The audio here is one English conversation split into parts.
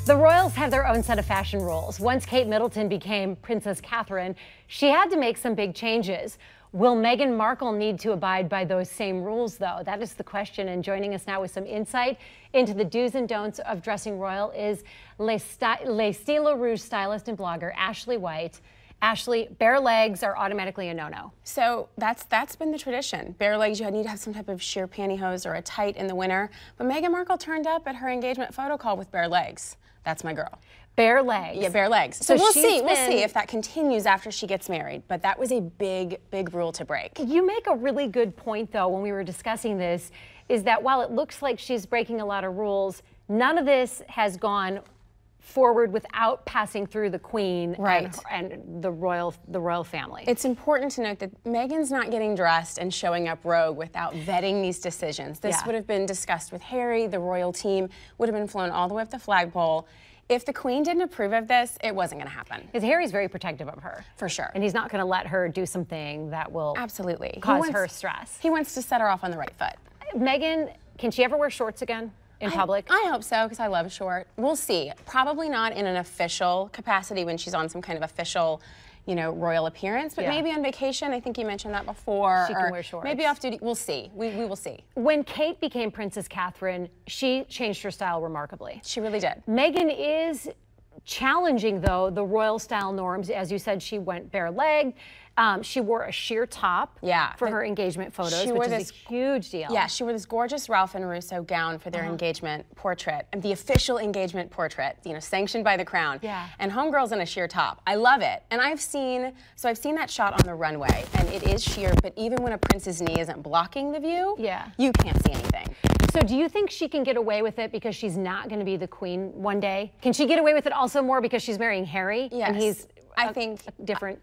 The royals have their own set of fashion rules. Once Kate Middleton became Princess Catherine, she had to make some big changes. Will Meghan Markle need to abide by those same rules, though? That is the question. And joining us now with some insight into the do's and don'ts of dressing royal is Le Style Rouge stylist and blogger Ashley White. Ashley, bare legs are automatically a no-no. So that's been the tradition. Bare legs, you need to have some type of sheer pantyhose or a tight in the winter. But Meghan Markle turned up at her engagement photo call with bare legs. That's my girl. Bare legs. Yeah, bare legs. So we'll see if that continues after she gets married. But that was a big, big rule to break. You make a really good point, though, when we were discussing this, is that while it looks like she's breaking a lot of rules, none of this has gone forward without passing through the Queen and the royal family. It's important to note that Meghan's not getting dressed and showing up rogue without vetting these decisions. This would have been discussed with Harry. The royal team would have been flown all the way up the flagpole. If the Queen didn't approve of this, it wasn't going to happen. Because Harry's very protective of her. For sure. And he's not going to let her do something that will cause her stress. He wants to set her off on the right foot. Meghan, can she ever wear shorts again in public? I hope so, because I love a short. We'll see. Probably not in an official capacity when she's on some kind of official, you know, royal appearance, but maybe on vacation. I think you mentioned that before. She can wear shorts. Maybe off duty. We'll see. We will see. When Kate became Princess Catherine, she changed her style remarkably. She really did. Meghan is challenging, though, the royal style norms. As you said, she went bare-legged. She wore a sheer top for her engagement photos, which is a huge deal. Yeah, she wore this gorgeous Ralph and Russo gown for their engagement portrait, and the official engagement portrait, you know, sanctioned by the Crown. Yeah. And homegirl's in a sheer top. I love it. And I've seen that shot on the runway, and it is sheer, but even when a prince's knee isn't blocking the view, you can't see anything. So do you think she can get away with it because she's not going to be the Queen one day? Can she get away with it also more because she's marrying Harry? Yes. And he's I think a different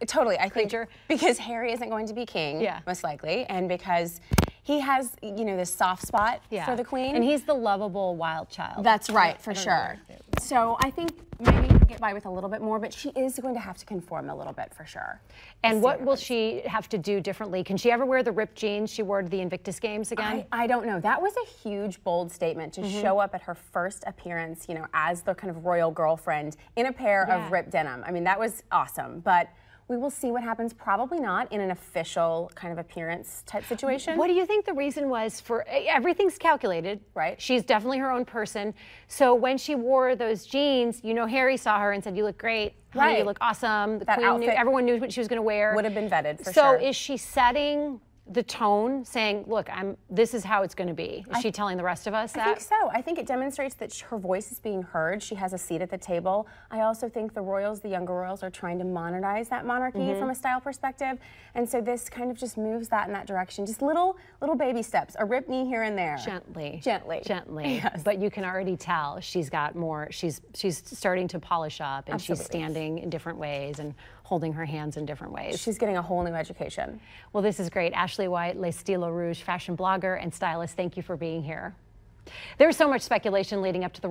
creature. Because Harry isn't going to be king, most likely, and because he has, you know, this soft spot for the Queen. And he's the lovable wild child. That's right, for sure. So I think maybe she can get by with a little bit more, but she is going to have to conform a little bit for sure. And what will she have to do differently? Can she ever wear the ripped jeans she wore to the Invictus Games again? I don't know. That was a huge, bold statement to show up at her first appearance, you know, as the kind of royal girlfriend in a pair of ripped denim. I mean, that was awesome, but we will see what happens. Probably not in an official kind of appearance type situation. What do you think the reason was for everything's calculated, right? She's definitely her own person. So when she wore those jeans, you know, Harry saw her and said, "You look great, honey, you look awesome." The Queen knew, everyone knew what she was going to wear. Would have been vetted for sure. So is she setting the tone, saying, "Look, this is how it's going to be"? Is she telling the rest of us that? I think so. I think it demonstrates that her voice is being heard. She has a seat at the table. I also think the royals, the younger royals, are trying to modernize that monarchy from a style perspective, and so this kind of just moves that in that direction. Just little baby steps, a ripped knee here and there. Gently. Yes. But you can already tell she's got more. She's starting to polish up, and she's standing in different ways and holding her hands in different ways. She's getting a whole new education. Well, this is great. Ashley White, Le Style Rouge fashion blogger and stylist, thank you for being here. There's so much speculation leading up to the